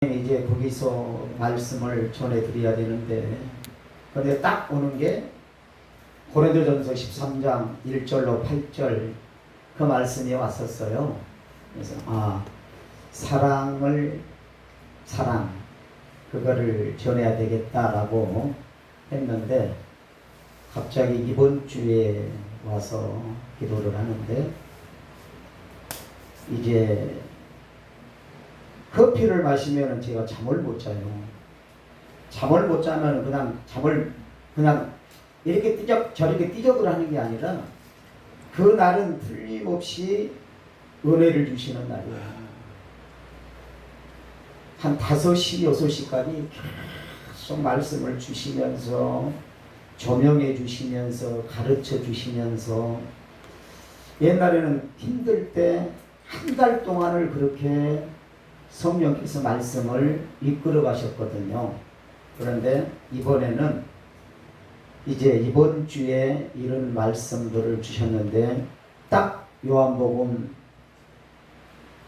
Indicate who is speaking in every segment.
Speaker 1: 이제 거기서 말씀을 전해드려야 되는데, 근데 딱 오는 게 고린도전서 13장 1절로 8절 그 말씀이 왔었어요. 그래서 사랑 그거를 전해야 되겠다라고 했는데, 갑자기 이번 주에 와서 기도를 하는데, 이제 커피를 마시면 제가 잠을 못 자요. 잠을 못 자면 그냥 이렇게 저렇게 띠적을 하는 게 아니라, 그 날은 틀림없이 은혜를 주시는 날이에요. 한 5시, 6시까지 계속 말씀을 주시면서, 조명해 주시면서, 가르쳐 주시면서, 옛날에는 힘들 때 한 달 동안을 그렇게 성령께서 말씀을 이끌어 가셨거든요. 그런데 이번에는 이제 이번 주에 이런 말씀들을 주셨는데, 딱 요한복음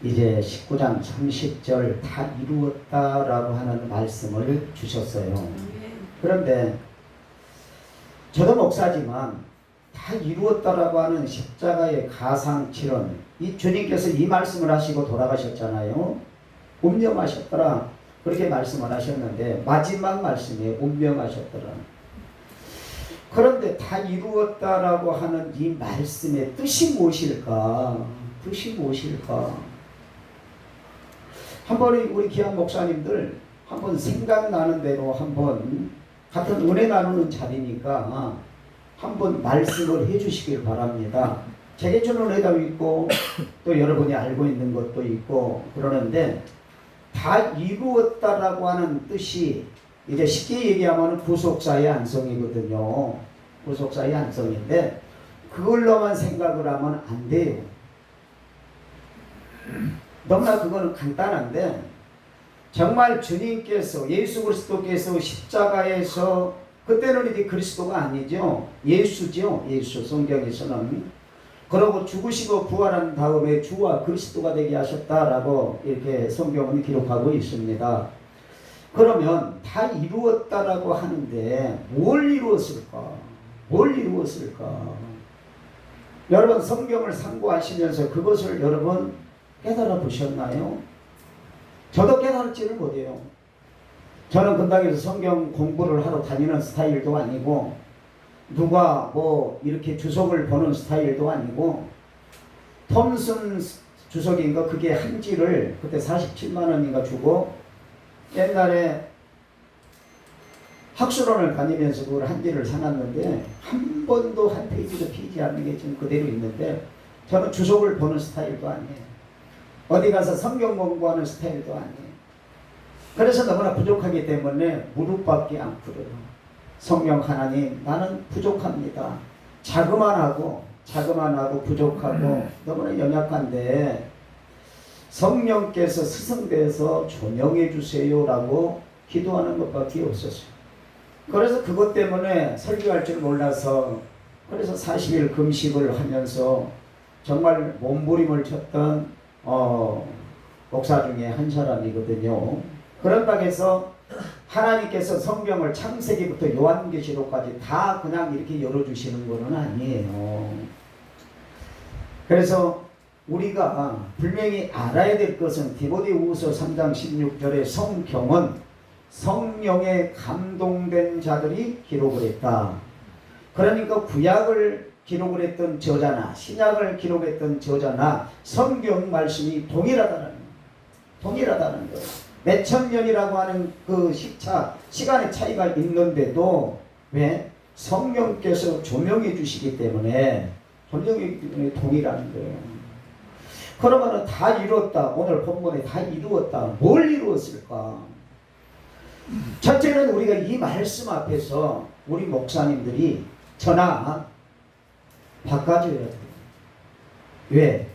Speaker 1: 이제 19장 30절 다 이루었다라고 하는 말씀을 주셨어요. 그런데 저도 목사지만 다 이루었다라고 하는 십자가의 가상칠언, 이 주님께서 이 말씀을 하시고 돌아가셨잖아요. 운명하셨더라, 그렇게 말씀을 하셨는데, 마지막 말씀에 운명하셨더라. 그런데 다 이루었다라고 하는 이 말씀의 뜻이 무엇일까? 뜻이 무엇일까? 한번 우리 귀한 목사님들 한번 생각나는 대로 한번, 같은 은혜 나누는 자리니까 한번 말씀을 해주시길 바랍니다. 제게 주는 은혜도 있고 또 여러분이 알고 있는 것도 있고 그러는데, 다 이루었다라고 하는 뜻이 이제 쉽게 얘기하면 구속사의 안성이거든요. 구속사의 안성인데, 그걸로만 생각을 하면 안 돼요. 너무나 그거는 간단한데, 정말 주님께서, 예수 그리스도께서 십자가에서, 그때는 이제 그리스도가 아니죠. 예수죠. 예수, 성경에서는. 그러고 죽으시고 부활한 다음에 주와 그리스도가 되게 하셨다라고 이렇게 성경은 기록하고 있습니다. 그러면 다 이루었다라고 하는데 뭘 이루었을까? 뭘 이루었을까? 여러분 성경을 상고하시면서 그것을 여러분 깨달아 보셨나요? 저도 깨달지를 못해요. 저는 근당에서 성경 공부를 하러 다니는 스타일도 아니고, 누가 뭐 이렇게 주석을 보는 스타일도 아니고, 톰슨 주석인가 그게 한 지를 그때 47만 원인가 주고, 옛날에 학술원을 다니면서 그걸 한 지를 사놨는데, 한 번도 한 페이지도 피지 않는 게 지금 그대로 있는데, 저는 주석을 보는 스타일도 아니에요. 어디 가서 성경 공부하는 스타일도 아니에요. 그래서 너무나 부족하기 때문에 무릎밖에 안 꿇어요. 성령 하나님, 나는 부족합니다. 자그만하고 부족하고 너무나 연약한데, 성령께서 스승돼서 조명해 주세요라고 기도하는 것밖에 없었어요. 그래서 그것 때문에 설교할 줄 몰라서, 그래서 40일 금식을 하면서 정말 몸부림을 쳤던 목사 중에 한 사람이거든요. 그런다고 해서 하나님께서 성경을 창세기부터 요한계시록까지 다 그냥 이렇게 열어주시는 것은 아니에요. 그래서 우리가 분명히 알아야 될 것은, 디모데후서 3장 16절에 성경은 성령에 감동된 자들이 기록을 했다. 그러니까 구약을 기록을 했던 저자나 신약을 기록했던 저자나 성경 말씀이 동일하다는 거예요. 몇천 년이라고 하는 그 시간의 차이가 있는데도, 왜? 성령께서 조명해 주시기 때문에 동일한 거예요. 그러면 다 이루었다. 오늘 본문에 다 이루었다. 뭘 이루었을까? 첫째는 우리가 이 말씀 앞에서 우리 목사님들이 저나 바꿔줘야 돼요. 왜?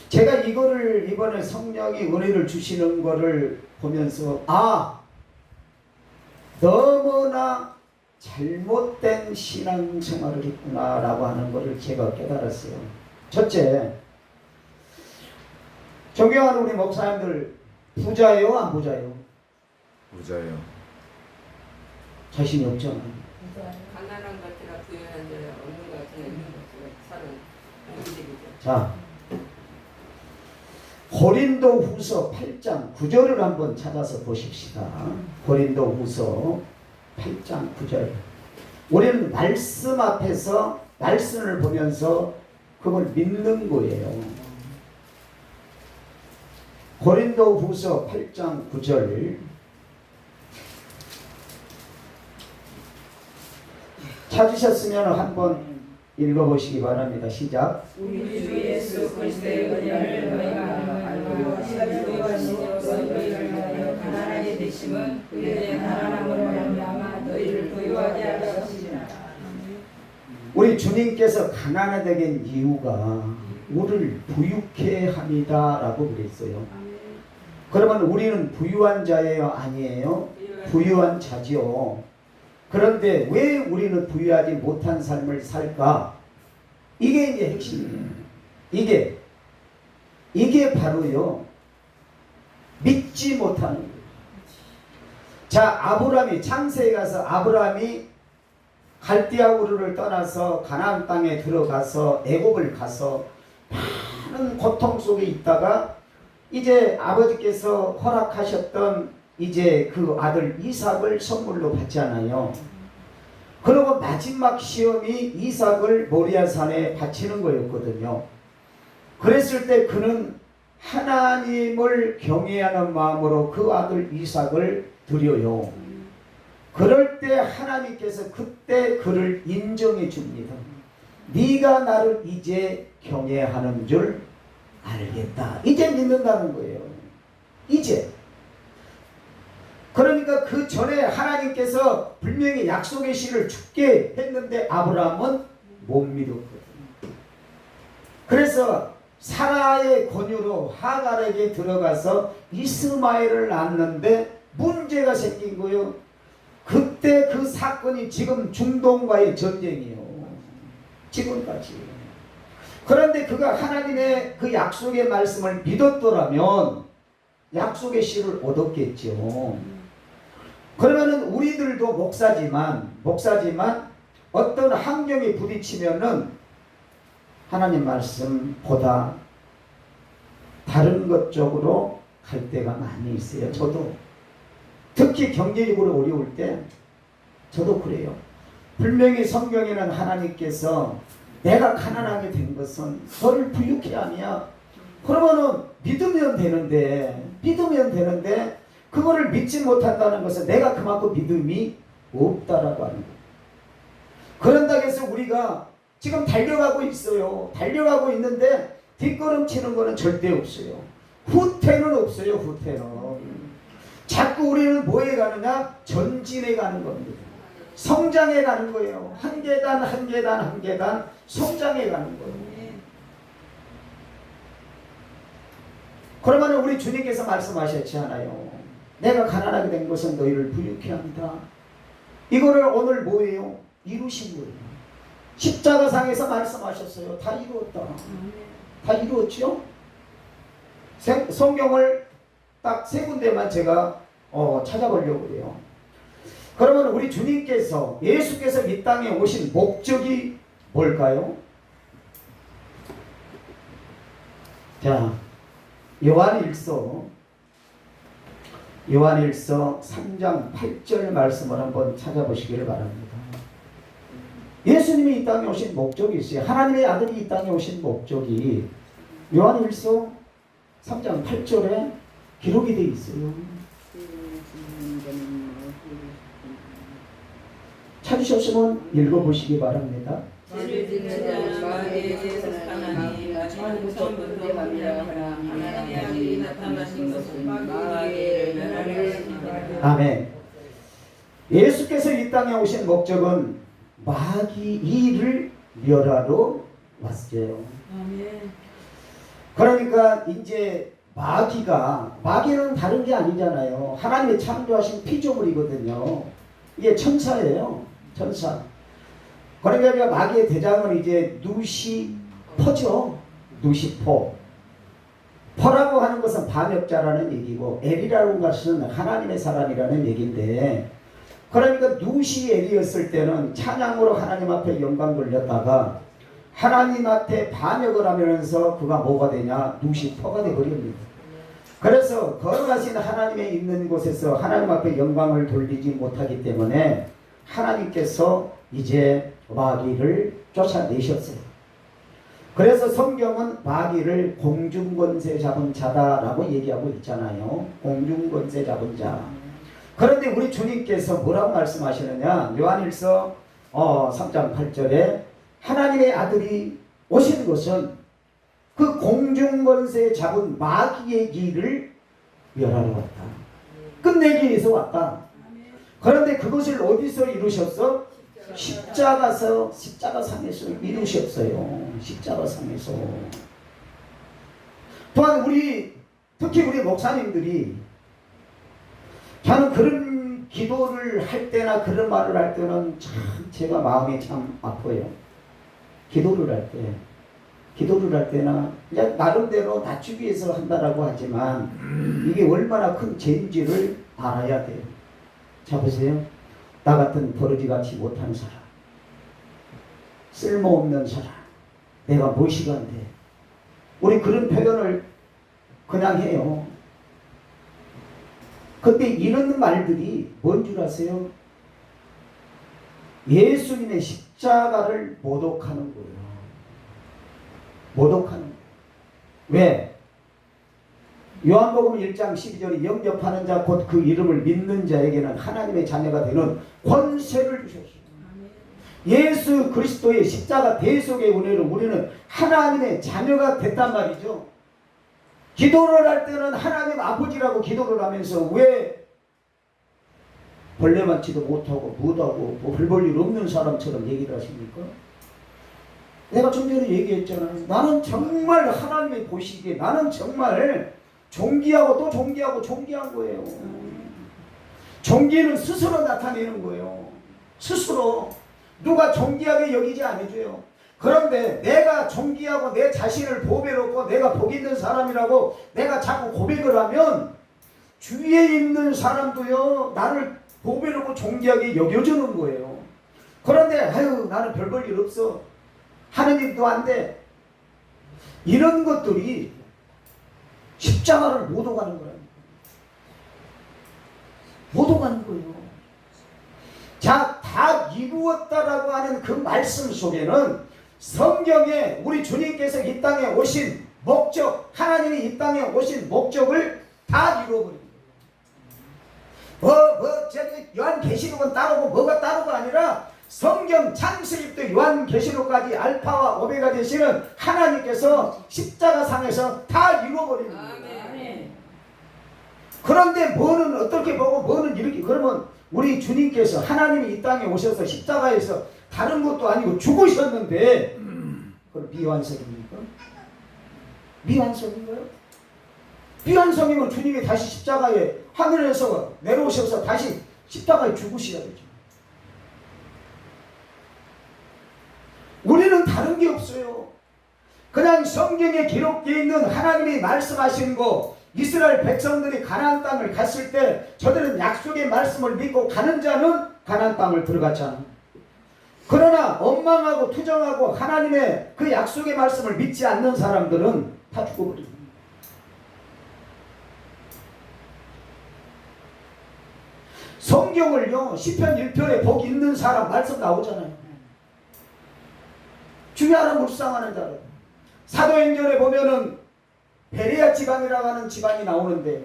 Speaker 1: 제가 이거를 이번에 성령이 은혜를 주시는 거를 보면서, 너무나 잘못된 신앙생활을 했구나라고 하는 것을 제가 깨달았어요. 첫째, 존경하는 우리 목사님들, 부자예요, 안 부자예요?
Speaker 2: 부자요.
Speaker 1: 자신이 없잖아요.
Speaker 3: 가난한 것이라 부유한 자라 없는 것이나 있는 것이라 사는 인식이죠.
Speaker 1: 자, 고린도 후서 8장 9절을 한번 찾아서 보십시다. 고린도 후서 8장 9절. 우리는 말씀 앞에서 말씀을 보면서 그걸 믿는 거예요. 고린도 후서 8장 9절. 찾으셨으면 한번 읽어보시기 바랍니다. 시작.
Speaker 3: 우리 주 예수 그리스도의 은혜를 너희가 알고 우리가 신으로서 너희를 위하여 가난하게 되심은 그의 가난함으로 말미암아 너희를 부유하게 하려 하시리라.
Speaker 1: 우리 주님께서 가난하게 된 이유가 우리를 부유케 합니다라고 그랬어요. 그러면 우리는 부유한 자예요, 아니에요? 부유한 자지요. 그런데 왜 우리는 부유하지 못한 삶을 살까? 이게 이제 핵심이에요. 이게 바로요, 믿지 못하는 거예요. 자, 아브라함이 창세에 가서 아브라함이 갈대아 우르를 떠나서 가나안 땅에 들어가서 애굽을 가서 많은 고통 속에 있다가 이제 아버지께서 허락하셨던 이제 그 아들 이삭을 선물로 받잖아요. 그리고 마지막 시험이 이삭을 모리아산에 바치는 거였거든요. 그랬을 때 그는 하나님을 경외하는 마음으로 그 아들 이삭을 드려요. 그럴 때 하나님께서 그때 그를 인정해 줍니다. 네가 나를 이제 경외하는 줄 알겠다. 이제 믿는다는 거예요. 이제. 그러니까 그 전에 하나님께서 분명히 약속의 씨를 주게 했는데 아브라함은 못 믿었거든요. 그래서 사라의 권유로 하갈에게 들어가서 이스마엘을 낳았는데 문제가 생긴 거예요. 그때 그 사건이 지금 중동과의 전쟁이에요. 지금까지. 그런데 그가 하나님의 그 약속의 말씀을 믿었더라면 약속의 씨를 얻었겠죠. 그러면은 우리들도 목사지만 어떤 환경에 부딪히면은 하나님 말씀보다 다른 것 쪽으로 갈 때가 많이 있어요. 저도 특히 경제적으로 어려울 때 저도 그래요. 분명히 성경에는 하나님께서 내가 가난하게 된 것은 너를 부유케 하며 그러면은 믿으면 되는데 그거를 믿지 못한다는 것은 내가 그만큼 믿음이 없다라고 하는 거예요. 그런다고 해서 우리가 지금 달려가고 있어요. 달려가고 있는데 뒷걸음치는 거는 절대 없어요. 후퇴는 없어요. 후퇴는. 자꾸 우리는 뭐에 가느냐? 전진해 가는 겁니다. 성장해 가는 거예요. 한 계단 성장해 가는 거예요. 그러면 우리 주님께서 말씀하셨지 않아요? 내가 가난하게 된 것은 너희를 부유케 합니다. 이거를 오늘 뭐예요? 이루신 거예요. 십자가상에서 말씀하셨어요. 다 이루었다. 다 이루었죠? 성경을 딱 세 군데만 제가 찾아보려고 해요. 그러면 우리 주님께서 예수께서 이 땅에 오신 목적이 뭘까요? 자, 요한일서 3장 8절 말씀을 한번 찾아보시기를 바랍니다. 예수님이 이 땅에 오신 목적이 있어요. 하나님의 아들이 이 땅에 오신 목적이 요한일서 3장 8절에 기록이 되어 있어요. 찾으셨으면 읽어보시기 바랍니다.
Speaker 3: 죄를 짓는 자는 마귀에 대해서 하나니 처음부터 합리하라. 하나님의 아들이 나타나신 것은 마귀를 멸하려 하십니다.
Speaker 1: 아멘. 예수께서 이 땅에 오신 목적은 마귀를 멸하러 왔어요.
Speaker 3: 아멘.
Speaker 1: 그러니까 이제 마귀는 다른 게 아니잖아요. 하나님이 창조하신 피조물이거든요. 이게 천사예요. 천사. 그러니까 마귀의 대장은 이제 누시퍼죠. 누시퍼. 포라고 하는 것은 반역자라는 얘기고 엘이라고 하는 것은 하나님의 사람이라는 얘기인데, 그러니까 누시 엘이었을 때는 찬양으로 하나님 앞에 영광 돌렸다가 하나님 앞에 반역을 하면서 그가 뭐가 되냐? 누시 포가 되어버립니다. 그래서 거룩하신 하나님의 있는 곳에서 하나님 앞에 영광을 돌리지 못하기 때문에 하나님께서 이제 마귀를 쫓아내셨어요. 그래서 성경은 마귀를 공중권세 잡은 자다라고 얘기하고 있잖아요. 공중권세 잡은 자. 그런데 우리 주님께서 뭐라고 말씀하시느냐? 요한일서 3장 8절에 하나님의 아들이 오신 것은 그 공중권세 잡은 마귀의 길을 멸하러 왔다. 끝내기 위해서 왔다. 그런데 그것을 어디서 이루셨어? 십자가상에서 이루셨어요. 십자가상에서. 또한 특히 우리 목사님들이 저는 그런 기도를 할 때나 그런 말을 할 때는 참 제가 마음이 참 아파요. 기도를 할 때나 그냥 나름대로 낮추기 위해서 한다라고 하지만 이게 얼마나 큰 죄인지를 알아야 돼요. 자 보세요. 나 같은 버러지같이 못하는 사람, 쓸모없는 사람, 내가 무엇이 간데, 우리 그런 표현을 그냥 해요. 근데 이런 말들이 뭔 줄 아세요? 예수님의 십자가를 모독하는 거예요. 모독하는 거예요. 왜? 요한복음 1장 12절에 영접하는 자 곧 그 이름을 믿는 자에게는 하나님의 자녀가 되는 권세를 주셨어요. 예수 그리스도의 십자가 대속의 은혜로 우리는 하나님의 자녀가 됐단 말이죠. 기도를 할 때는 하나님 아버지라고 기도를 하면서 왜 벌레 맞지도 못하고 무하고 별 볼 일 없는 사람처럼 얘기를 하십니까? 내가 좀 전에 얘기했잖아요. 나는 정말 하나님이 보시기에 나는 정말 존귀하고 또 존귀하고 존귀한 거예요. 존귀는 스스로 나타내는 거예요. 스스로. 누가 존귀하게 여기지 않아줘요. 그런데 내가 존귀하고 내 자신을 보배롭고 내가 복 있는 사람이라고 내가 자꾸 고백을 하면 주위에 있는 사람도요 나를 보배롭고 존귀하게 여겨주는 거예요. 그런데 아유 나는 별 볼 일 없어 하는 일도 안 돼. 이런 것들이 십자가를 못 오가는 거예요. 못 오가는 거예요. 자, 다 이루었다라고 하는 그 말씀 속에는 성경에 우리 주님께서 이 땅에 오신 목적, 하나님이 이 땅에 오신 목적을 다 이루어버린 거예요. 저기 요한계시록은 따르고 뭐가 따르고 아니라 성경 창세기부터 요한계시록까지 알파와 오메가 되시는 하나님께서 십자가상에서 다 이루어버린 거예요. 그런데 뭐는 어떻게 보고 뭐는 이렇게, 그러면 우리 주님께서 하나님이 이 땅에 오셔서 십자가에서 다른 것도 아니고 죽으셨는데 그건 미완성입니까? 미완성인가요? 미완성이면 주님이 다시 십자가에 하늘에서 내려오셔서 다시 십자가에 죽으셔야 되죠. 우리는 다른 게 없어요. 그냥 성경에 기록되어 있는 하나님이 말씀하신 거, 이스라엘 백성들이 가나안 땅을 갔을 때 저들은 약속의 말씀을 믿고 가는 자는 가나안 땅을 들어갔잖아. 그러나 원망하고 투정하고 하나님의 그 약속의 말씀을 믿지 않는 사람들은 다 죽어버립니다. 성경을요 시편 1편에 복 있는 사람 말씀 나오잖아요. 주야로 묵상하는 자로. 사도행전에 보면은 베레아 지방이라고 하는 지방이 나오는데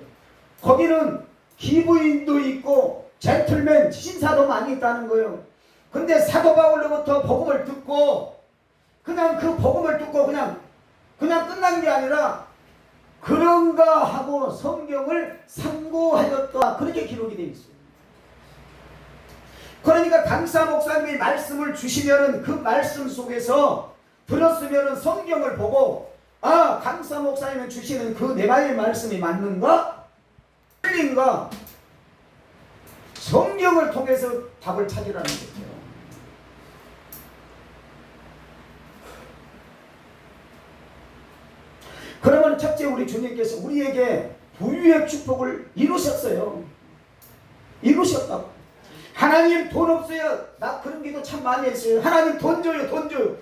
Speaker 1: 거기는 기부인도 있고 젠틀맨 신사도 많이 있다는 거예요. 근데 사도 바울로부터 복음을 듣고 그냥 그 복음을 듣고 그냥 끝난 게 아니라 그런가 하고 성경을 상고하였다, 그렇게 기록이 되어 있어요. 그러니까 강사 목사님이 말씀을 주시면은 그 말씀 속에서 들었으면은 성경을 보고 아, 강사 목사님이 주시는 그 내가의 말씀이 맞는가? 틀린가? 성경을 통해서 답을 찾으라는 거죠. 그러면 첫째 첫째 우리 주님께서 우리에게 부유의 축복을 이루셨어요. 이루셨다고. 하나님 돈 없어요. 나 그런 기도 참 많이 했어요. 하나님 돈 줘요, 돈 줘요.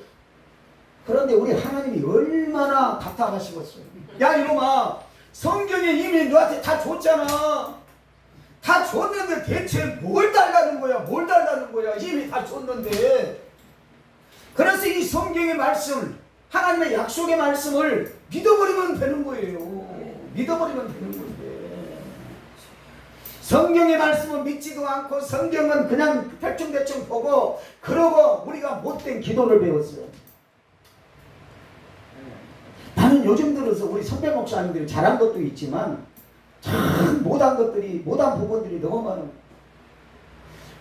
Speaker 1: 그런데 우리 하나님이 얼마나 답답하시겠어요. 야 이놈아, 성경에 이미 너한테 다 줬잖아. 다 줬는데 대체 뭘 달라는 거야? 뭘 달라는 거야? 이미 다 줬는데. 그래서 이 성경의 말씀, 하나님의 약속의 말씀을 믿어버리면 되는 거예요. 믿어버리면 되는 건데. 성경의 말씀은 믿지도 않고 성경은 그냥 대충대충 보고 그러고 우리가 못된 기도를 배웠어요. 나는 요즘 들어서 우리 선배 목사님들이 잘한 것도 있지만 참 못한 것들이, 못한 부분들이 너무 많아요.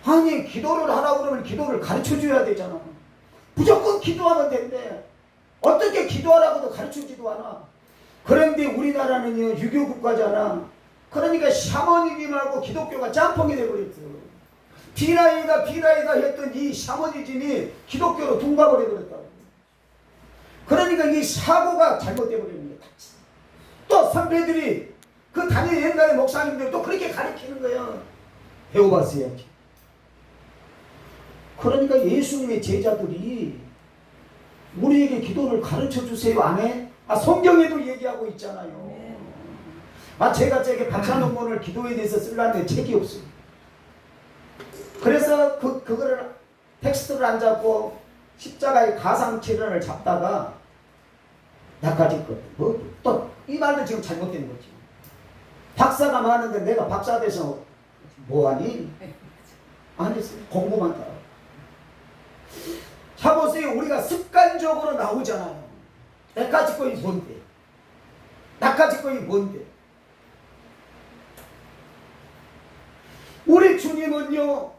Speaker 1: 아니 기도를 하라고 그러면 기도를 가르쳐줘야 되잖아. 무조건 기도하면 된대. 어떻게 기도하라고도 가르쳐주지도 않아. 그런데 우리나라는요 유교 국가잖아. 그러니까 샤머니즘하고 기독교가 짬뽕이 되어버렸어. 비라이다 했던 이 샤머니즘이 기독교로 둥가버려 버렸다고. 그러니까 이 사고가 잘못되어 버립니다. 또 선배들이 그 당연히 옛날에 목사님들 또 그렇게 가르치는 거예요. 배워봤어야지. 그러니까 예수님의 제자들이 우리에게 기도를 가르쳐 주세요 안 해? 아 성경에도 얘기하고 있잖아요. 아 제가 저게 박사논문을 기도에 대해서 쓰려는데 책이 없어요. 그래서 그거를 텍스트를 안 잡고 십자가의 가상칠연을 잡다가 나까지 또 이 말도 지금 잘못된 거지. 박사가 많은데 내가 박사 돼서 뭐하니? 아니 공부만 따라. 자 보세요. 우리가 습관적으로 나오잖아요. 나까지 거이 뭔데? 나까지 거이 뭔데? 우리 주님은요.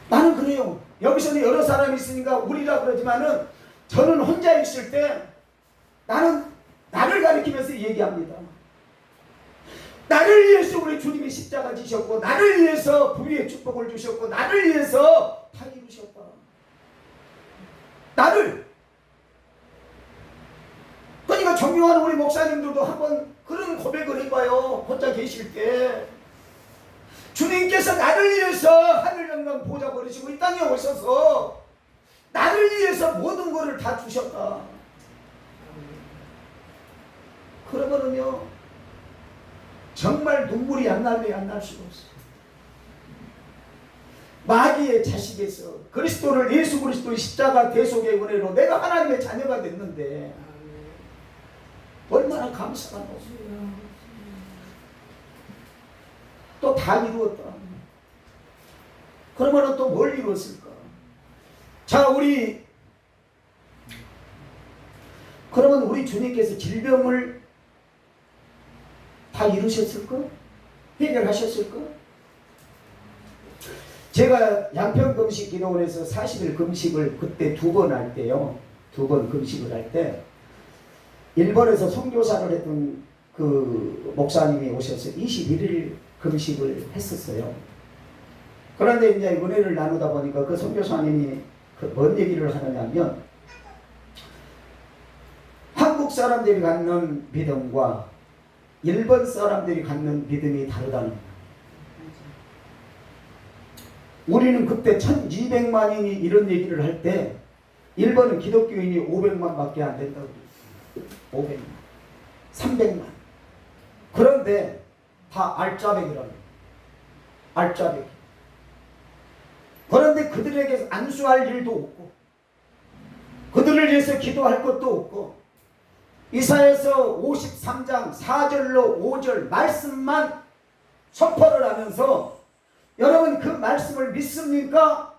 Speaker 1: 나는 그래요. 여기서는 여러 사람이 있으니까 우리라 그러지만은 저는 혼자 있을 때 나는 나를 가리키면서 얘기합니다. 나를 위해서 우리 주님이 십자가 지셨고 나를 위해서 부유의 축복을 주셨고 나를 위해서 다 이루셨다. 나를. 그러니까 존경하는 우리 목사님들도 한번 그런 고백을 해봐요. 혼자 계실 때. 주님께서 나를 위해서 하늘 영광 보좌 버리시고 이 땅에 오셔서 나를 위해서 모든 것을 다 주셨다. 그러면은요 정말 눈물이 안 날래 안 날 수가 없어요. 마귀의 자식에서 그리스도를 예수 그리스도의 십자가 대속의 은혜로 내가 하나님의 자녀가 됐는데 얼마나 감사한 것이에요. 또 다 이루었다. 그러면 또 뭘 이루었을까? 자, 그러면 우리 주님께서 질병을 다 이루셨을까? 해결하셨을까? 제가 양평금식 기도원에서 40일 금식을 그때 2번 할 때요. 2번 금식을 할 때 일본에서 선교사를 했던 그 목사님이 오셔서 21일 금식을 했었어요. 그런데 이제 은혜를 나누다 보니까 그 선교사님이 뭔 얘기를 하느냐면 한국 사람들이 갖는 믿음과 일본 사람들이 갖는 믿음이 다르다는 거예요. 우리는 그때 1200만인이 이런 얘기를 할 때 일본은 기독교인이 500만 밖에 안 된다고 그랬어요. 500만, 300만. 그런데 다 알짜배기라는 거예요. 알짜배기. 그런데 그들에게 안수할 일도 없고 그들을 위해서 기도할 것도 없고 이사야서 53장 4절로 5절 말씀만 선포를 하면서 여러분 그 말씀을 믿습니까?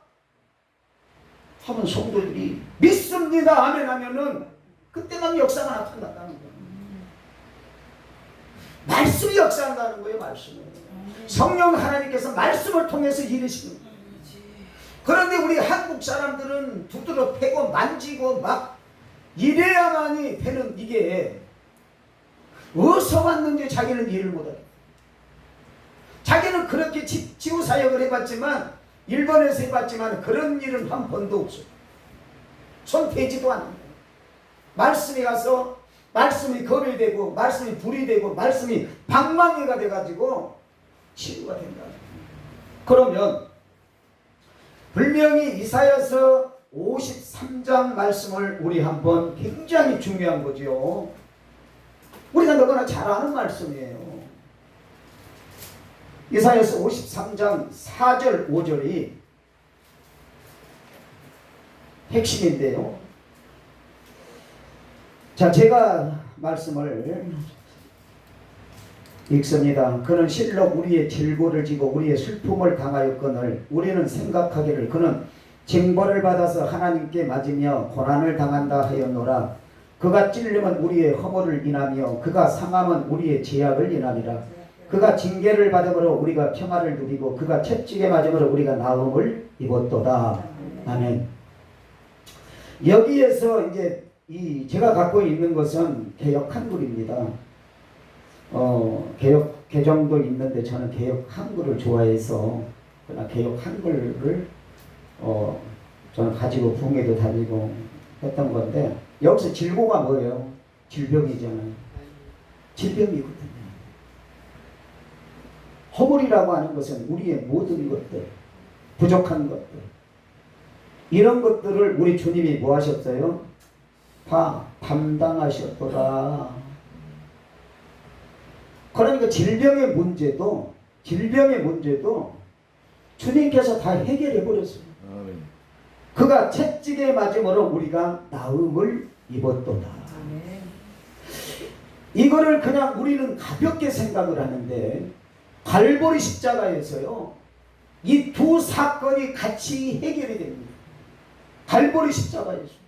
Speaker 1: 하면 성도들이 믿습니다 아멘 하면은 그때만 역사가 나타난다는 거예요. 말씀이 역사한다는 거예요. 말씀을. 성령 하나님께서 말씀을 통해서 일으시는 거예요. 그런데 우리 한국 사람들은 두드러 패고 만지고 막 이래야만이 되는 이게 어디서 왔는지 자기는 이해를 못하겠다. 자기는 그렇게 지구사역을 해봤지만 일본에서 해봤지만 그런 일은 한 번도 없어요. 손 대지도 않는다. 말씀이 가서 말씀이 검이 되고 말씀이 불이 되고 말씀이 방망이가 돼가지고 치유가 된다. 그러면 분명히 이사야서 53장 말씀을 우리 한번 굉장히 중요한 거죠. 우리가 너무나 잘 아는 말씀이에요. 이사야서 53장 4절 5절이 핵심인데요. 자, 제가 말씀을 읽습니다. 그는 실로 우리의 질고를 지고 우리의 슬픔을 당하였거늘 우리는 생각하기를 그는 징벌을 받아서 하나님께 맞으며 고난을 당한다 하였노라. 그가 찔림은 우리의 허물을 인하며 그가 상함은 우리의 죄악을 인하니라. 그가 징계를 받음으로 우리가 평화를 누리고 그가 채찍에 맞음으로 우리가 나음을 입었도다. 아멘. 여기에서 이제 제가 갖고 있는 것은 개역 한글입니다. 개역 개정도 있는데 저는 개역 한글을 좋아해서 그러나 개역 한글을 저는 가지고 붕에도 다니고 했던 건데 여기서 질고가 뭐예요? 질병이잖아요. 질병이거든요. 허물이라고 하는 것은 우리의 모든 것들, 부족한 것들, 이런 것들을 우리 주님이 뭐 하셨어요? 다 담당하셨도다. 그러니까 질병의 문제도 주님께서 다 해결해 버렸어요.
Speaker 2: 아멘.
Speaker 1: 그가 채찍에 맞음으로 우리가 나음을 입었도다.
Speaker 3: 아멘.
Speaker 1: 이거를 그냥 우리는 가볍게 생각을 하는데 갈보리 십자가에서요 이 두 사건이 같이 해결이 됩니다. 갈보리 십자가에서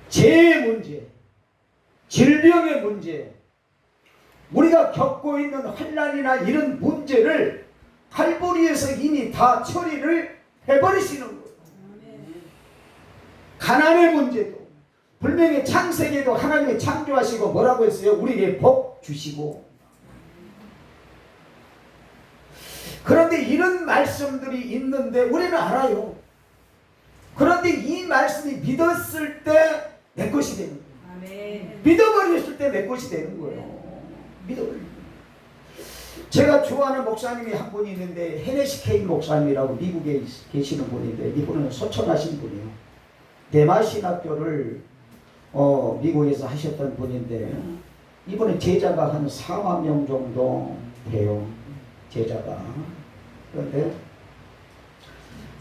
Speaker 1: 죄의 문제, 질병의 문제, 우리가 겪고 있는 환난이나 이런 문제를 갈보리에서 이미 다 처리를 해버리시는 거예요. 가난의 문제도 분명히 창세기에도 하나님이 창조하시고 뭐라고 했어요? 우리에게 복 주시고. 그런데 이런 말씀들이 있는데 우리는 알아요. 그런데 이 말씀이 믿었을 때 내 것이 되는 거예요.
Speaker 3: 아멘.
Speaker 1: 믿어버렸을 때 내 것이 되는 거예요. 믿어버리는 거예요. 제가 좋아하는 목사님이 한 분이 있는데 헤네시 케인 목사님이라고 미국에 계시는 분인데 이분은 소천하신 분이에요. 대마신학교를 미국에서 하셨던 분인데 이분은 제자가 한 4만 명 정도 돼요. 제자가. 그런데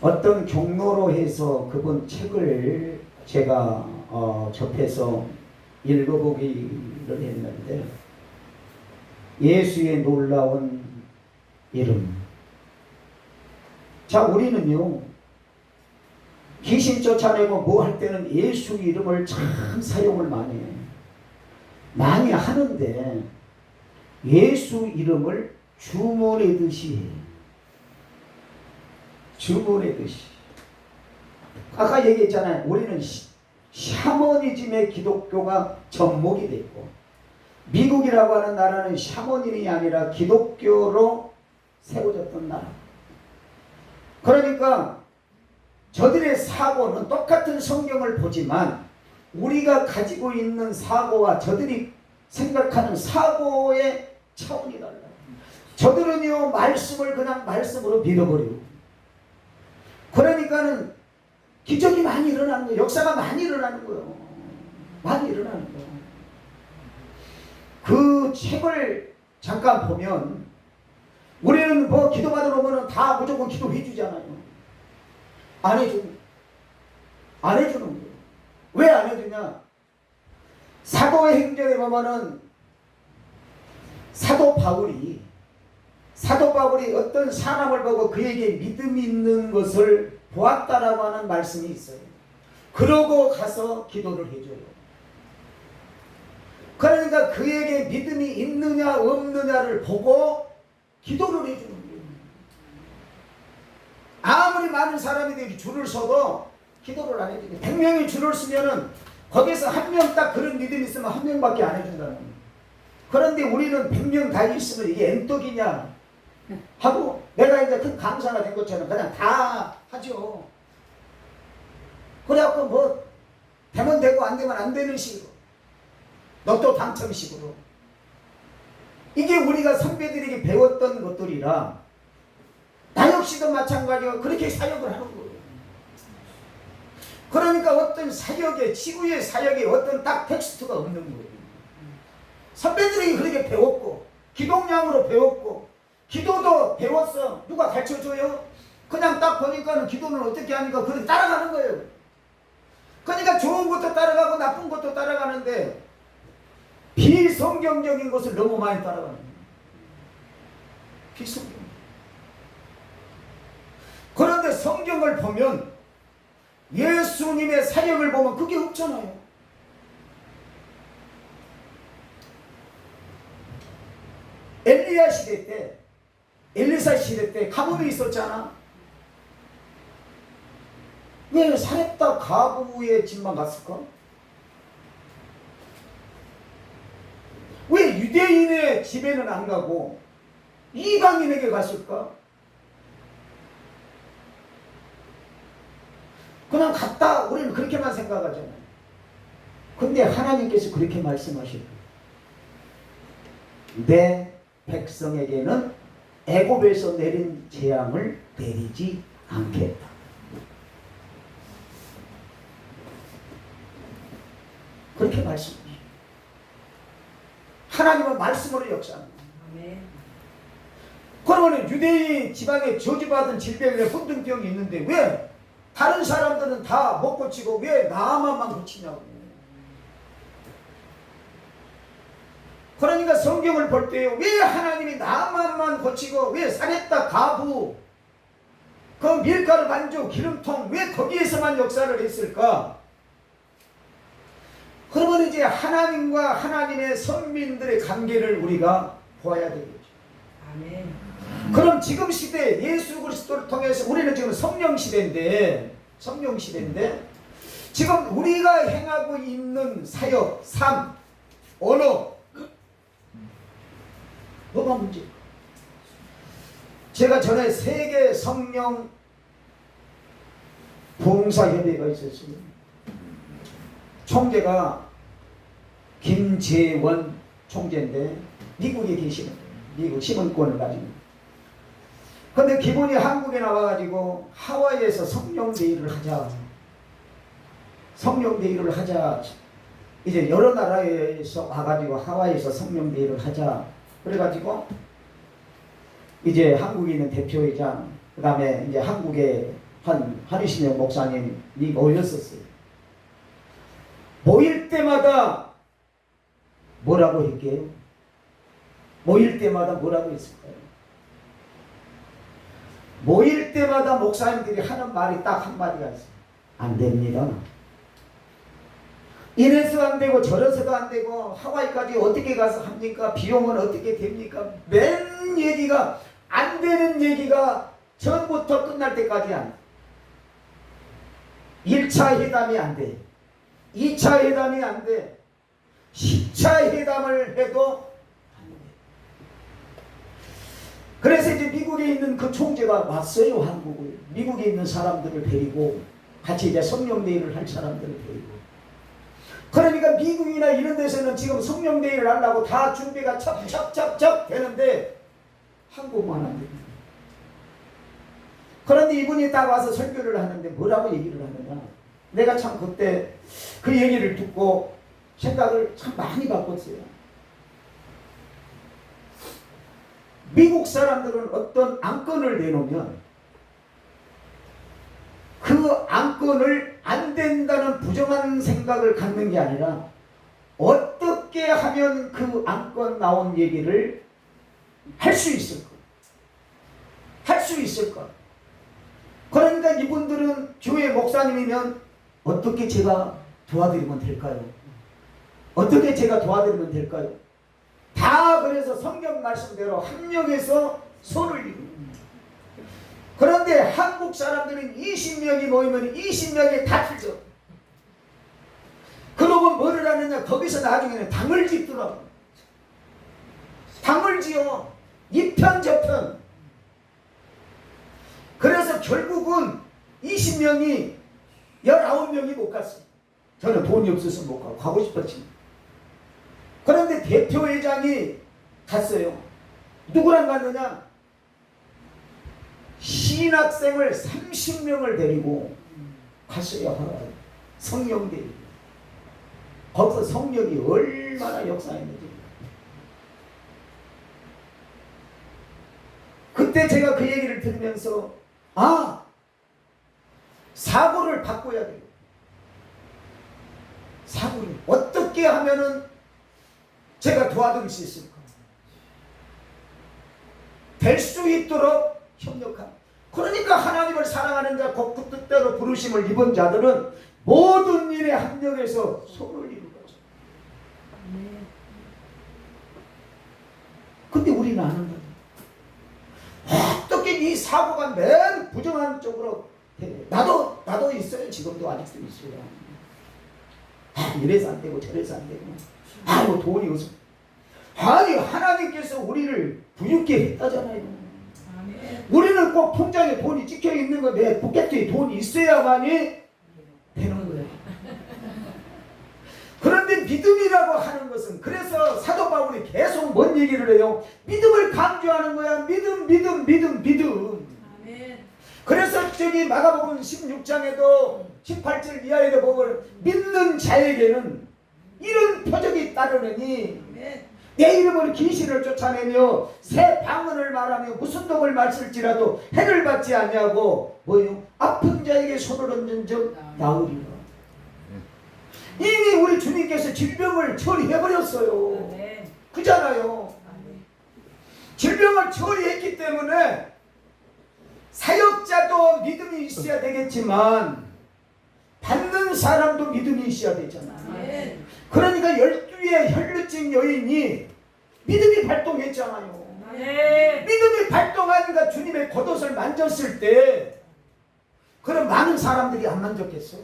Speaker 1: 어떤 경로로 해서 그분 책을 제가 접해서 읽어보기를 했는데 예수의 놀라운 이름. 자, 우리는요 귀신 쫓아내고 뭐 할 때는 예수 이름을 참 사용을 많이 하는데 예수 이름을 주문하듯이 해요. 주문하듯이. 아까 얘기했잖아요. 우리는 샤머니즘의 기독교가 접목이 됐고 미국이라고 하는 나라는 샤머니즘이 아니라 기독교로 세워졌던 나라. 그러니까 저들의 사고는 똑같은 성경을 보지만 우리가 가지고 있는 사고와 저들이 생각하는 사고의 차원이 달라요. 저들은요 말씀을 그냥 말씀으로 믿어버리고 그러니까는 기적이 많이 일어나는 거예요. 역사가 많이 일어나는 거예요. 많이 일어나는 거예요. 그 책을 잠깐 보면 우리는 뭐 기도받으러 오면 다 무조건 기도해 주잖아요. 안 해주는 거예요. 왜 안 해주냐? 사도의 행전에 보면은 사도 바울이 어떤 사람을 보고 그에게 믿음이 있는 것을 보았다라고 하는 말씀이 있어요. 그러고 가서 기도를 해줘요. 그러니까 그에게 믿음이 있느냐 없느냐를 보고 기도를 해주는 거예요. 아무리 많은 사람들이 줄을 서도 기도를 안 해주게. 100명이 줄을 서면은 거기서 한 명 딱 그런 믿음이 있으면 한 명밖에 안 해준다는 거예요. 그런데 우리는 100명 다 있으면 이게 엔떡이냐 하고 내가 이제 큰 강사가 된 것처럼 그냥 다 하죠. 그래갖고 뭐 되면 되고 안 되면 안 되는 식으로, 로또 당첨식으로. 이게 우리가 선배들에게 배웠던 것들이라 나 역시도 마찬가지로 그렇게 사역을 하는 거예요. 그러니까 어떤 사역에, 지구의 사역에 어떤 딱 텍스트가 없는 거예요. 선배들이 그렇게 배웠고, 기독량으로 배웠고, 기도도 배웠어. 누가 가르쳐줘요? 그냥 딱 보니까는 기도는 어떻게 하니까 그렇게 따라가는 거예요. 그러니까 좋은 것도 따라가고 나쁜 것도 따라가는데 비성경적인 것을 너무 많이 따라가는 거예요. 비성경. 그런데 성경을 보면 예수님의 사역을 보면 그게 없잖아요. 엘리야 시대 때, 엘리사 시대 때 가뭄이 있었잖아. 왜 사렙다 가부의 집만 갔을까? 왜 유대인의 집에는 안 가고 이방인에게 갔을까? 그냥 갔다 우리는 그렇게만 생각하잖아요. 근데 하나님께서 그렇게 말씀하실 거예요. 내 백성에게는 애굽에서 내린 재앙을 내리지 않겠다. 그렇게 말씀하시죠. 하나님은 말씀으로 역사합니다. 그러면 유대인 지방에 저주받은 질병에 혼돈병이 있는데 왜 다른 사람들은 다 못 고치고 왜 나만만 고치냐고. 그러니까 성경을 볼 때요, 왜 하나님이 나만만 고치고 왜 사렙다 가부 그 밀가루 반죽 기름통 왜 거기에서만 역사를 했을까? 그러면 이제 하나님과 하나님의 선민들의 관계를 우리가 보아야 되겠죠.
Speaker 3: 아멘.
Speaker 1: 그럼 지금 시대 예수 그리스도를 통해서 우리는 지금 성령 시대인데 지금 우리가 행하고 있는 사역, 삶, 언어 뭐가 문제일까? 제가 전에 세계 성령 봉사협의회가 있었어요. 총재가 김재원 총재인데 미국에 계시는 미국 시민권을 가지고. 근데 기분이 한국에 나와가지고 하와이에서 성령대회를 하자. 성령대회를 하자. 이제 여러 나라에서 와가지고 하와이에서 성령대회를 하자. 그래가지고 이제 한국에 있는 대표이자 그 다음에 이제 한국에 한 20명 목사님이 모였었어요. 모일 때마다 뭐라고 할게요? 모일 때마다 뭐라고 했을까요? 모일 때마다 목사님들이 하는 말이 딱 한마디가 있어요. 안 됩니다. 이래서 안 되고 저래서도 안 되고 하와이까지 어떻게 가서 합니까? 비용은 어떻게 됩니까? 맨 얘기가 안 되는 얘기가 처음부터 끝날 때까지 안 돼. 1차 회담이 안 돼. 2차 회담이 안 돼. 10차 회담을 해도 안 돼. 그래서 이제 미국에 있는 그 총재가 왔어요, 한국을. 미국에 있는 사람들을 데리고 같이 이제 성령대회를 할 사람들을 데리고. 그러니까 미국이나 이런 데서는 지금 성령대회를 하려고 다 준비가 척척척척 되는데 한국만 안 됩니다. 그런데 이분이 딱 와서 설교를 하는데 뭐라고 얘기를 하느냐. 내가 참 그때 그 얘기를 듣고 생각을 참 많이 바꿨어요. 미국 사람들은 어떤 안건을 내놓으면 그 안건을 안 된다는 부정한 생각을 갖는 게 아니라 어떻게 하면 그 안건 나온 얘기를 할 수 있을까? 할 수 있을까? 그러니까 이분들은 교회 목사님이면 어떻게 제가 도와드리면 될까요? 어떻게 제가 도와드리면 될까요? 다 그래서 성경 말씀대로 합력해서 손을 이룹니다. 그런데 한국 사람들은 20명이 모이면 20명이 다 틀죠. 그러고 뭐를 하느냐? 거기서 나중에는 당을 짓더라고. 당을 지어. 이편 저편. 그래서 결국은 20명이 19명이 못 갔어요. 저는 돈이 없어서 못 가고 가고 싶었지. 그런데 대표회장이 갔어요. 누구랑 갔느냐? 신학생을 30명을 데리고 갔어요. 성령 데리고. 거기서 성령이 얼마나 역사했는지. 그때 제가 그 얘기를 들으면서 사고를 바꿔야 돼요. 사고를 어떻게 하면은 제가 도와드릴 수 있을까? 될 수 있도록 협력하는. 그러니까 하나님을 사랑하는 자, 그 뜻대로 부르심을 입은 자들은 모든 일에 합력해서 손을 이루는 거죠. 근데 우리는 안 한다. 어떻게 이 사고가 맨 부정한 쪽으로 돼? 나도 있어요. 지금도 아직도 있어요. 이래서 안 되고 저래서 안 되고. 뭐 돈이 없어. 아니 하나님께서 우리를 부유케 했다잖아요. 우리는 꼭 통장에 돈이 찍혀 있는 거, 내 포켓에 돈이 있어야만이 되는 거예요. 그런데 믿음이라고 하는 것은, 그래서 사도 바울이 계속 뭔 얘기를 해요? 믿음을 강조하는 거야. 믿음. 그래서 저기 마가복음 16장에도 18절 이하에도 보면 믿는 자에게는 이런 표적이 따르느니 내 이름으로 귀신을 쫓아내며 새 방언을 말하며 무슨 독을 마실지라도 해를 받지 아니하고 뭐요? 아픈 자에게 손을 얹은 적 나으리라. 이미 우리 주님께서 질병을 처리해버렸어요. 그잖아요. 질병을 처리했기 때문에 사역자도 믿음이 있어야 되겠지만 받는 사람도 믿음이 있어야 되잖아요. 그러니까 12의 혈루증 여인이 믿음이 발동했잖아요. 믿음이 발동하니까 주님의 겉옷을 만졌을 때 그럼 많은 사람들이 안 만졌겠어?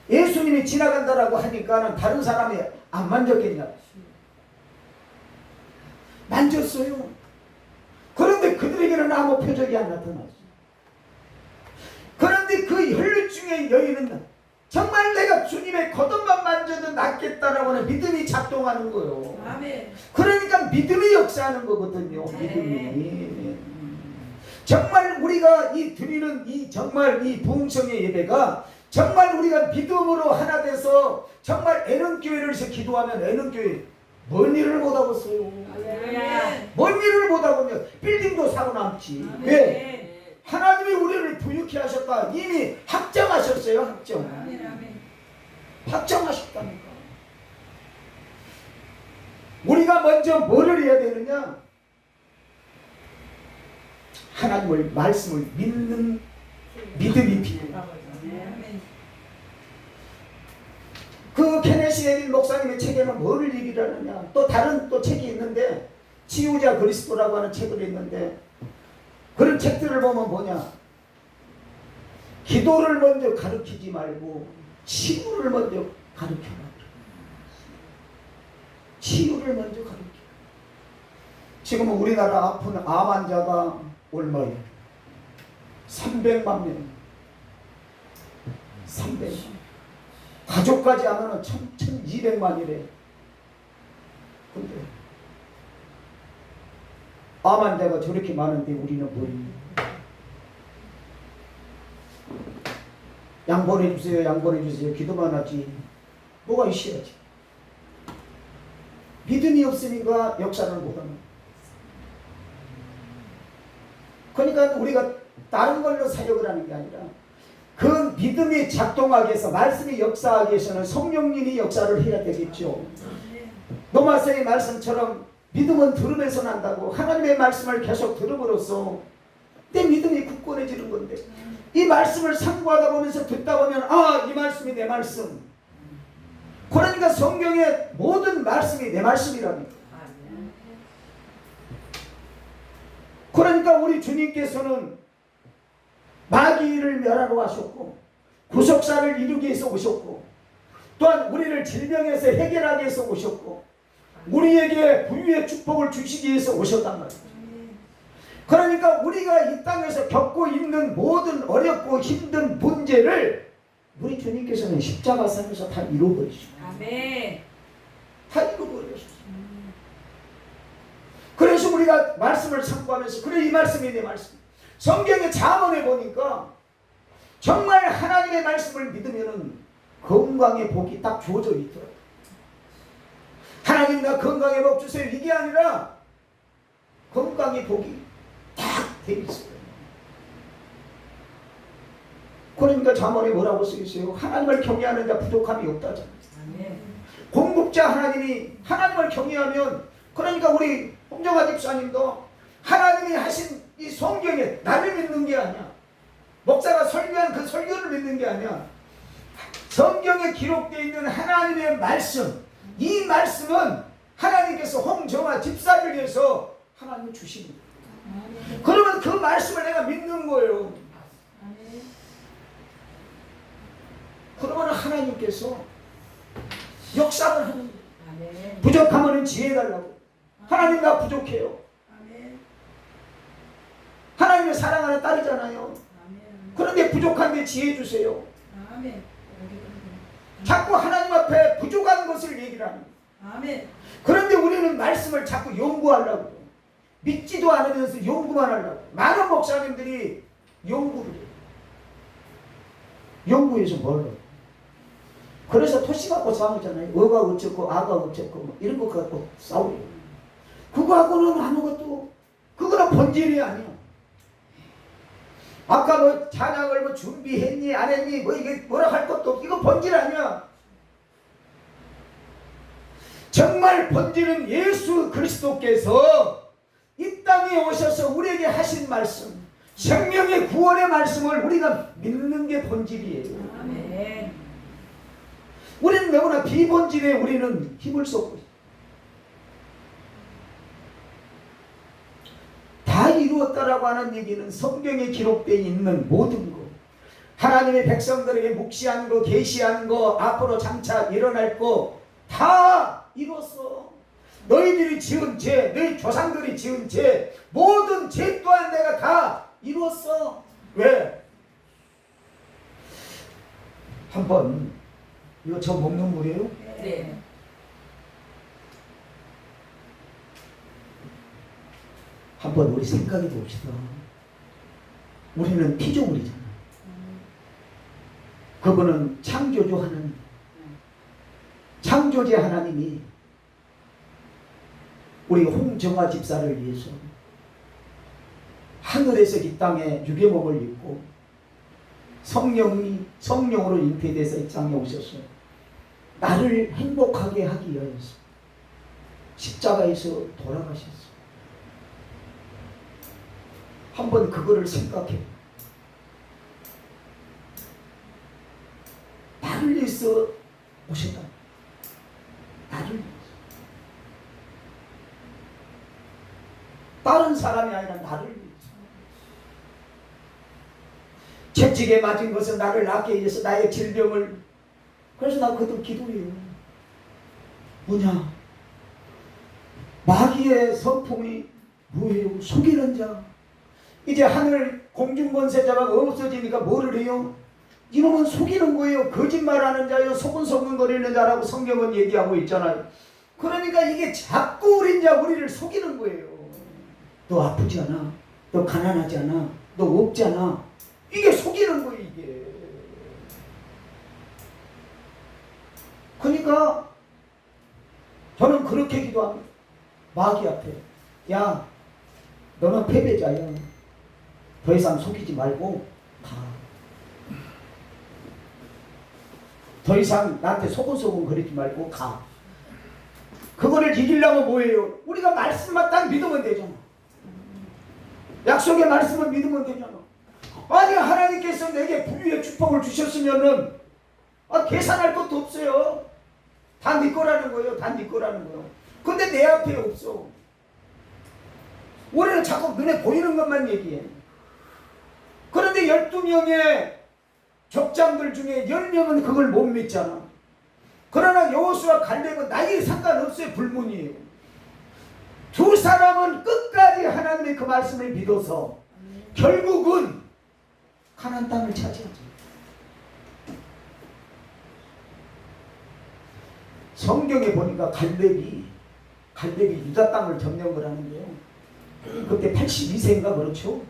Speaker 1: 예수님이 지나간다라고 하니까는 다른 사람이 안 만졌겠냐? 만졌어요. 그런데 그들에게는 아무 표적이 안 나타났어요. 그런데 그 혈루증의 여인은 정말 내가 주님의 겉옷만 만져도 낫겠다라고 하는 믿음이 작동하는 거예요.
Speaker 3: 아멘.
Speaker 1: 그러니까 믿음이 역사하는 거거든요. 믿음이. 정말 우리가 이 드리는 이 정말 이 부흥성의 예배가 정말 우리가 믿음으로 하나 돼서 정말 애는교회를 해서 기도하면 애는교회 뭔 일을 못하겠어요. 뭔 일을 못하고요. 빌딩도 사고 남지. 왜? 하나님이 우리를 부유케 하셨다. 이미 확정하셨어요. 확정하셨다니까. 우리가 먼저 뭐를 해야 되느냐? 하나님을, 말씀을 믿는 믿음이 필요해요. 그 케네시 에빈 목사님의 책에는 뭐를 얘기를 하느냐? 또 다른 또 책이 있는데 치유자 그리스도라고 하는 책을 읽는데 그런 책들을 보면 뭐냐? 기도를 먼저 가르치지 말고 치유를 먼저 가르쳐라. 치유를 먼저 가르쳐. 지금은 우리나라 아픈 암 환자가 얼마예요? 300만 명. 300만. 가족까지 하면 1200만이래. 근데 암 환자가 저렇게 많은데 우리는 뭐예요? 양보해주세요. 양보해주세요. 기도만 하지. 뭐가 있어야지. 믿음이 없으니까 역사를 못하는. 그러니까 우리가 다른 걸로 사역을 하는 게 아니라 그 믿음이 작동하기 위해서, 말씀이 역사하기 위해서는 성령님이 역사를 해야 되겠죠. 노마서의 말씀처럼 믿음은 들음에서 난다고. 하나님의 말씀을 계속 들음으로써 내 믿음이 굳건해지는 건데, 이 말씀을 상고하다 보면서 듣다 보면 이 말씀이 내 말씀. 그러니까 성경의 모든 말씀이 내 말씀이랍니다. 그러니까 우리 주님께서는 마귀를 멸하러 와셨고 구속사를 이루기 위해서 오셨고, 또한 우리를 질병에서 해결하기 위해서 오셨고, 우리에게 부유의 축복을 주시기 위해서 오셨단 말이에요. 그러니까 우리가 이 땅에서 겪고 있는 모든 어렵고 힘든 문제를 우리 주님께서는 십자가상에서 다 이루어버리시고
Speaker 3: 아멘.
Speaker 1: 다 이루어버리셨어요. 그래서 우리가 말씀을 참고하면서 그래 이 말씀이 내 말씀. 성경의 잠언에 보니까 정말 하나님의 말씀을 믿으면은 건강의 복이 딱 주어져 있더라고요. 하나님 나 건강의 복 주세요 이게 아니라 건강의 복이 딱 돼 있어요. 그러니까 잠언에 뭐라고 쓰겠어요? 하나님을 경외하는 자 부족함이 없다잖아요.
Speaker 3: 아멘.
Speaker 1: 공급자 하나님이 하나님을 경외하면 그러니까 우리 홍정아 집사님도 하나님이 하신 이 성경에 나를 믿는 게 아니야. 목사가 설교한 그 설교를 믿는 게 아니야. 성경에 기록되어 있는 하나님의 말씀, 이 말씀은 하나님께서 홍정아 집사를 위해서 하나님을 주신 거예요. 그러면 그 말씀을 내가 믿는 거예요. 그러면 하나님께서 역사를 하는 거예요.
Speaker 3: 아멘.
Speaker 1: 부족하면 지혜 달라고. 하나님 나 부족해요. 하나님을 사랑하는 딸이잖아요. 그런데 부족한데 지혜 주세요. 자꾸 하나님 앞에 부족한 것을 얘기를 하는 거예요. 그런데 우리는 말씀을 자꾸 연구하려고 믿지도 않으면서 연구만 하려고. 많은 목사님들이 연구를 해요. 연구해서 뭘 해요? 그래서 토시 갖고 싸우잖아요. 어가 어쩌고 아가 어쩌고 뭐 이런 거 갖고 싸워요. 그거하고는 아무것도 그거는 본질이 아니야. 아까 뭐 찬양을 뭐 준비했니 안 했니 뭐 이게 뭐라 할 것도 없고 이거 본질 아니야. 정말 본질은 예수 그리스도께서 이 땅에 오셔서 우리에게 하신 말씀, 생명의 구원의 말씀을 우리가 믿는 게 본질이에요.
Speaker 3: 아멘.
Speaker 1: 우리는 너무나 비본질에 우리는 힘을 쏟고 있어요. 다 이루었다라고 하는 얘기는 성경에 기록되어 있는 모든 것, 하나님의 백성들에게 묵시한 거, 계시한 거, 앞으로 장차 일어날 거 다 이뤘어. 너희들이 지은 죄, 너희 조상들이 지은 죄, 모든 죄 또한 내가 다 이뤘어. 왜? 한번 이거 저 먹는 물이에요?
Speaker 3: 네.
Speaker 1: 한번 우리 생각해 봅시다. 우리는 피조물이잖아. 그분은 창조주 하나님. 창조주 하나님이 우리 홍정아 집사를 위해서 하늘에서 이 땅에 유괴목을 입고 성령으로 잉태돼서 이 땅에 오셔서 나를 행복하게 하기 위해서 십자가에서 돌아가셨어. 한번 그거를 생각해. 나를 위해서 오셨다. 나를 위해서. 다른 사람이 아니라 나를 위해서. 채찍에 맞은 것은 나를 낫게 위해서 나의 질병을. 그래서 나 그것도 기도해요. 뭐냐? 마귀의 성품이 뭐예요? 속이는 자. 이제 하늘 공중권세자가 없어지니까 뭐를 해요? 이놈은 속이는 거예요. 거짓말하는 자요, 소근소근거리는 자라고 성경은 얘기하고 있잖아요. 그러니까 이게 자꾸 우리를 속이는 거예요. 너 아프지 않아? 너 가난하지 않아? 너 없지 않아? 이게 속이는 거예요, 이게. 그러니까 저는 그렇게 기도합니다. 마귀 앞에. 야, 너는 패배자야. 더 이상 속이지 말고 가. 더 이상 나한테 소곤소곤 거리지 말고 가. 그거를 이기려면 뭐예요? 우리가 말씀만 딱 믿으면 되잖아. 약속의 말씀을 믿으면 되잖아. 아니 하나님께서 내게 부유의 축복을 주셨으면은 계산할 것도 없어요. 다 네 거라는 거예요. 다 네 거라는 거예요. 근데 내 앞에 없어. 우리는 자꾸 눈에 보이는 것만 얘기해. 그런데 12명의 족장들 중에 10명은 그걸 못 믿잖아. 그러나 여호수아 갈렙은 나이에 상관없어요. 불문이에요. 두 사람은 끝까지 하나님의 그 말씀을 믿어서 결국은 가나안 땅을 차지하죠. 성경에 보니까 갈렙이 유다 땅을 점령을 하는데요. 그때 82세인가 그렇죠?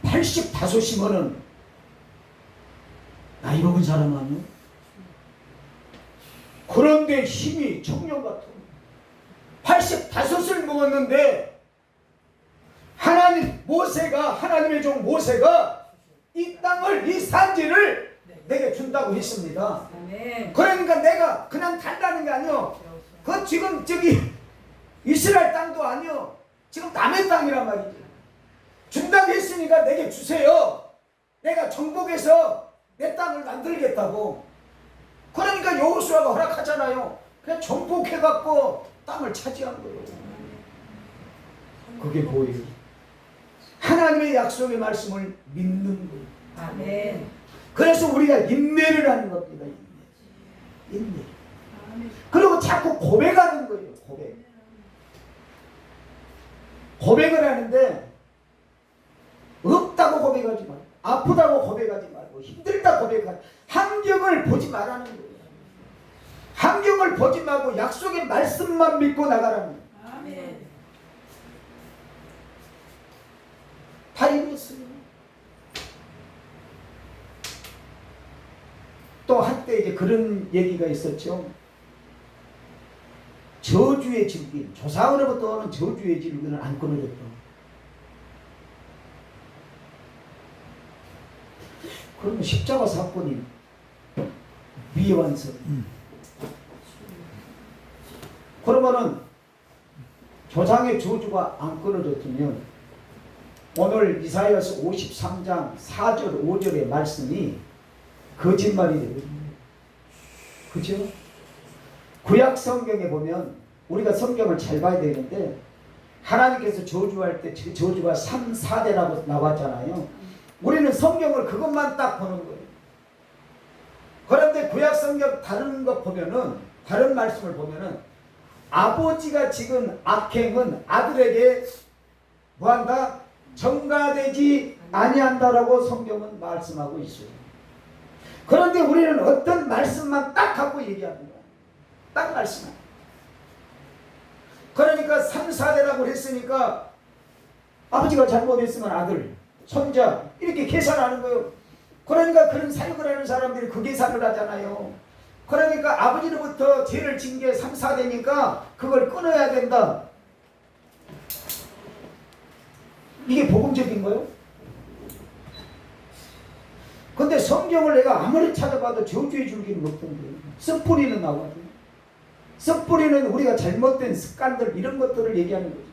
Speaker 1: 85이면은 나이 먹은 사람 아니요? 그런데 힘이 청년 같은 85을 먹었는데 하나님의 종 모세가 이 땅을, 이 산지를 내게 준다고 했습니다.
Speaker 3: 아멘.
Speaker 1: 그러니까 내가 그냥 달라는 게 아니요. 그 지금 저기 이스라엘 땅도 아니요. 지금 남의 땅이란 말이지. 준다고 했으니까 내게 주세요. 내가 정복해서 내 땅을 만들겠다고. 그러니까 여호수아가 허락하잖아요. 그냥 정복해갖고 땅을 차지한 거예요. 그게 뭐예요? 하나님의 약속의 말씀을 믿는 거예요.
Speaker 3: 아멘.
Speaker 1: 그래서 우리가 인내를 하는 겁니다. 인내. 그리고 자꾸 고백하는 거예요. 고백을 하는데 없다고 고백하지 말고, 아프다고 고백하지 말고, 힘들다 고백하지, 환경을 보지 말라는 거예요. 환경을 보지 말고 약속의 말씀만 믿고 나가라는 거예요.
Speaker 3: 아멘.
Speaker 1: 다 이루었어요. 또 한때 이제 그런 얘기가 있었죠. 저주의 질긴, 조상으로부터 오는 저주의 질긴을 안 끊어졌다. 그러면 십자가 사건이 미완성. 그러면은 조상의 저주가 안 끊어졌으면 오늘 이사야서 53장 4절 5절의 말씀이 거짓말이 되거든요. 그죠? 구약 성경에 보면 우리가 성경을 잘 봐야 되는데 하나님께서 저주할 때 저주가 3, 4대라고 나왔잖아요. 우리는 성경을 그것만 딱 보는 거예요. 그런데 구약 성경 다른 거 보면은, 다른 말씀을 보면은 아버지가 지은 악행은 아들에게 뭐한다? 전가되지 아니한다라고 성경은 말씀하고 있어요. 그런데 우리는 어떤 말씀만 딱 갖고 얘기하는 거야. 딱 말씀만. 그러니까 3, 4대라고 했으니까 아버지가 잘못했으면 아들, 손자 이렇게 계산하는 거예요. 그러니까 그런 사역을 하는 사람들이 그 계산을 하잖아요. 그러니까 아버지로부터 죄를 진 게 3, 4대니까 그걸 끊어야 된다. 이게 복음적인 거예요? 근데 성경을 내가 아무리 찾아봐도 저주의 줄기는 없던데. 썩뿌리는 나오거든요. 썩뿌리는 우리가 잘못된 습관들 이런 것들을 얘기하는 거죠.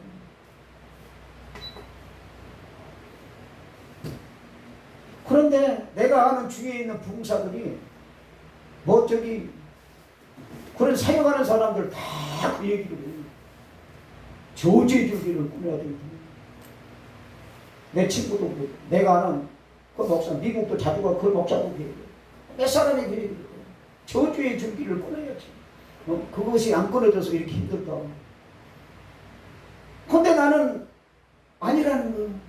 Speaker 1: 그런데 내가 아는 주위에 있는 부흥사들이 뭐 저기 그런 사역하는 사람들 다 그 얘기를 해요. 저주의 줄기를 끊어야 되거든요. 내 친구도 그래요. 내가 아는 그 목사, 미국도 자주 가 그 목사도 그래요. 몇 사람이 그래요. 저주의 줄기를 끊어야지. 그것이 안 끊어져서 이렇게 힘들다. 근데 나는 아니라는 거예요.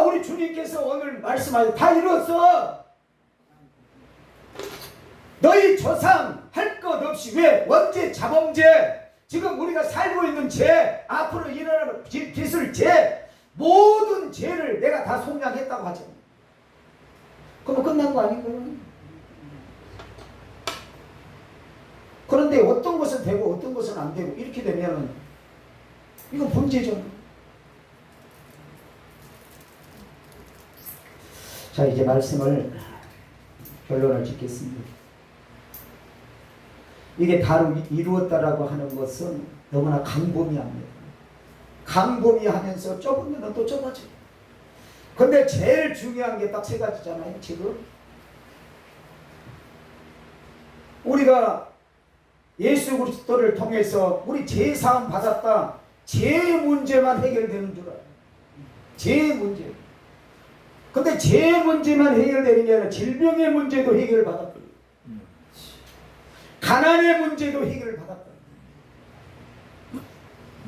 Speaker 1: 우리 주님께서 오늘 말씀하여 다 이루었어. 너희 조상 할 것 없이 왜 원죄 자범죄 지금 우리가 살고 있는 죄 앞으로 일어나는 빚을 죄 모든 죄를 내가 다 속량했다고 하죠. 그럼 끝난 거 아닌가요? 그런데 어떤 것은 되고 어떤 것은 안 되고 이렇게 되면 이건 범죄죠. 자, 이제 말씀을 결론을 짓겠습니다. 이게 다로 이루었다라고 하는 것은 너무나 강범위합니다. 강범위하면서 좁으면 또 좁아져요. 근데 제일 중요한 게 딱 세 가지잖아요. 지금 우리가 예수 그리스도를 통해서 우리 죄사함 받았다. 죄 문제만 해결되는 줄 알아요. 죄 문제. 근데 죄 문제만 해결되는 게 아니라 질병의 문제도 해결받았다. 가난의 문제도 해결받았다.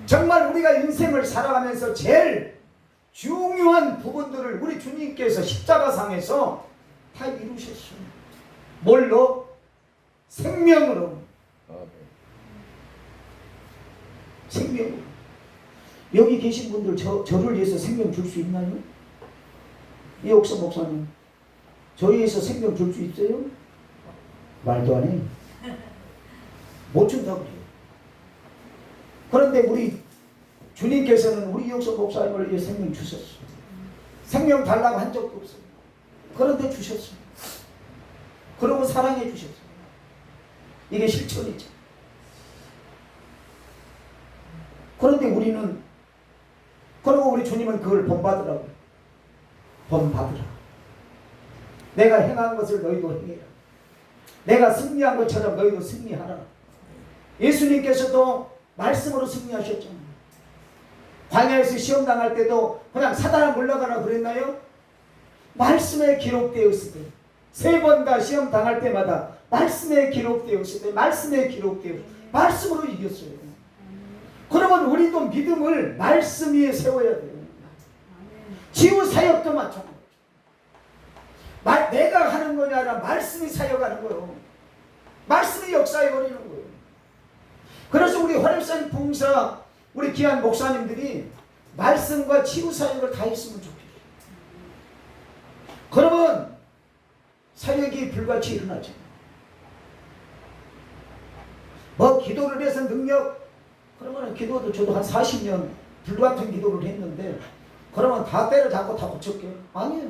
Speaker 1: 정말 우리가 인생을 살아가면서 제일 중요한 부분들을 우리 주님께서 십자가상에서 다 이루셨어요. 뭘로? 생명으로.
Speaker 2: 아멘.
Speaker 1: 생명으로. 여기 계신 분들 저를 위해서 생명 줄 수 있나요? 이옥서 목사님, 저희 위해서 생명 줄 수 있어요? 말도 안 해. 못 준다고 그래요. 그런데 우리 주님께서는 우리 이옥서 목사님을 위해 생명 주셨어요. 생명 달라고 한 적도 없어요. 그런데 주셨어요. 그러고 사랑해 주셨어요. 이게 실천이죠. 그런데 우리는, 그리고 우리 주님은 그걸 본받으라고. 본받으라. 내가 행한 것을 너희도 행해라. 내가 승리한 것처럼 너희도 승리하라. 예수님께서도 말씀으로 승리하셨잖아요. 광야에서 시험 당할 때도 그냥 사단아 물러가라 그랬나요? 말씀에 기록되었으되, 3번 다 시험 당할 때마다 말씀에 기록되었으되, 말씀에 기록되었으되, 말씀으로 이겼어요. 그러면 우리도 믿음을 말씀 위에 세워야 돼요. 지우 사역도 마찬가지예요. 내가 하는 거냐 아니라 말씀이 사역하는 거예요. 말씀이 역사해 버리는 거예요. 그래서 우리 화력산 봉사 우리 귀한 목사님들이 말씀과 치유 사역을 다 했으면 좋겠어요. 그러면 사역이 불같이 일어나죠. 뭐 기도를 해서 능력, 그러면 기도도 저도 한 40년 불같은 기도를 했는데, 그러면 다 때려잡고 다 고쳤게요? 아니에요.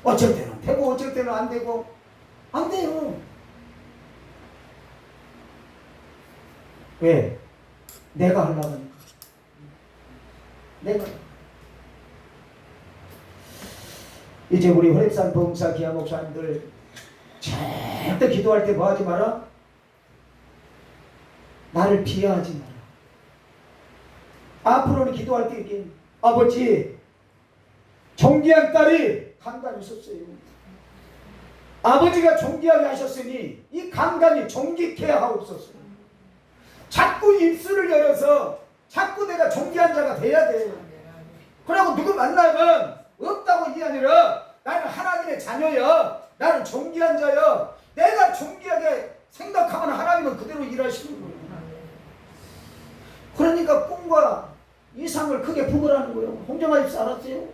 Speaker 1: 어쩔 때는 되고 어쩔 때는 안 되고, 안 돼요. 왜? 내가 하려고 하니까. 내가. 이제 우리 화력산 봉사 기아 목사님들 절대 기도할 때 뭐 하지 마라? 나를 비하하지 마라. 앞으로는 기도할 때 이게 아버지, 존귀한 딸이 강단이 있었어요. 아버지가 존귀하게 하셨으니 이 강단이 존귀케 하옵소서. 자꾸 입술을 열어서 자꾸 내가 존귀한 자가 돼야 돼. 그러고 누구 만나면 없다고 이게 아니라 나는 하나님의 자녀야, 나는 존귀한 자야, 내가 존귀하게 생각하면 하나님은 그대로 일하시는 거예요. 그러니까 꿈과 이상을 크게 품으라는 거예요. 홍정아 집사 알았어요?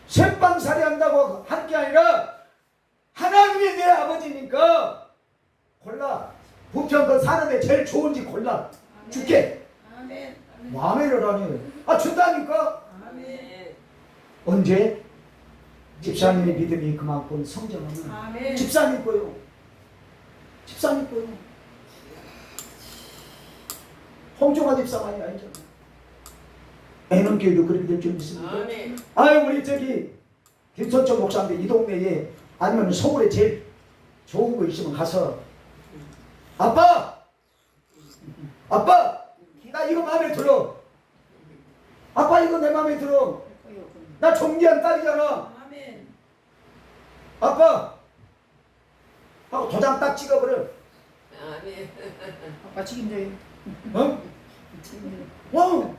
Speaker 1: 쇠빵살이 한다고 할 게 아니라 하나님이 내 아버지니까 골라. 부평 사는데 제일 좋은지 골라. 줄게.
Speaker 3: 아멘.
Speaker 1: 아멘을 하니. 아 준다니까.
Speaker 3: 아멘.
Speaker 1: 언제? 집사님의 믿음이 그만큼 성장하면
Speaker 3: 아멘.
Speaker 1: 집사님 거요. 집사님 거요. 홍종아 집사만이 아니잖아. 애는교회도 그렇게 될 줄 믿습니다.
Speaker 3: 아멘.
Speaker 1: 아유 우리 저기 김선천 목사인데 이 동네에 아니면 서울에 제일 좋은 거 있으면 가서 아빠! 아빠! 나 이거 마음에 들어. 아빠 이거 내 마음에 들어. 나 존귀한 딸이잖아.
Speaker 3: 아멘.
Speaker 1: 아빠! 하고 도장 딱 찍어버려.
Speaker 3: 아멘.
Speaker 4: 아빠 책임져요.
Speaker 1: 어? 와!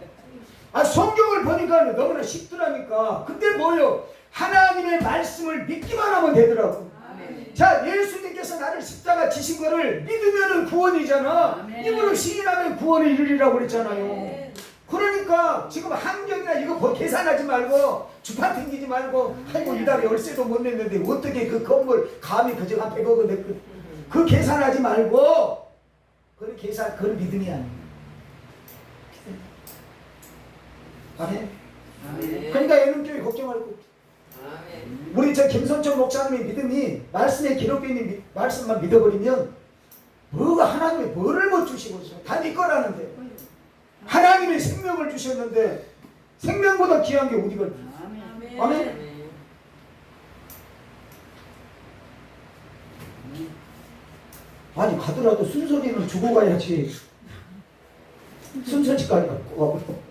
Speaker 1: 아 성경을 보니까 너무나 쉽더라니까. 근데 뭐요? 하나님의 말씀을 믿기만 하면 되더라고.
Speaker 3: 아멘.
Speaker 1: 자, 예수님께서 나를 십자가 지신 거를 믿으면 구원이잖아.
Speaker 3: 아멘.
Speaker 1: 입으로 시인하면 구원에 이르리라고 그랬잖아요.
Speaker 3: 아멘.
Speaker 1: 그러니까 지금 환경이나 이거 뭐 계산하지 말고 주판 튕기지 말고 아이고 이달에 월세도 못 냈는데 어떻게 그 건물 감히 그저 한 100억 원 냈고 그 계산하지 말고 그런 계산 그런 믿음이 아니에요. 아멘.
Speaker 3: 아멘.
Speaker 1: 그러니까 애는교회 걱정 말고
Speaker 3: 아멘.
Speaker 1: 우리 저 김선천 목사님의 믿음이 말씀에 기록되어 있는 말씀만 믿어버리면 뭐가 하나님이 뭐를 못 주시고 있어요. 다 네 거라는데 하나님이 생명을 주셨는데 생명보다 귀한 게 어디가 있어요.
Speaker 3: 아멘.
Speaker 1: 아멘. 아니 가더라도 순서리는 주고 가야지 순서지까지 갖고 가고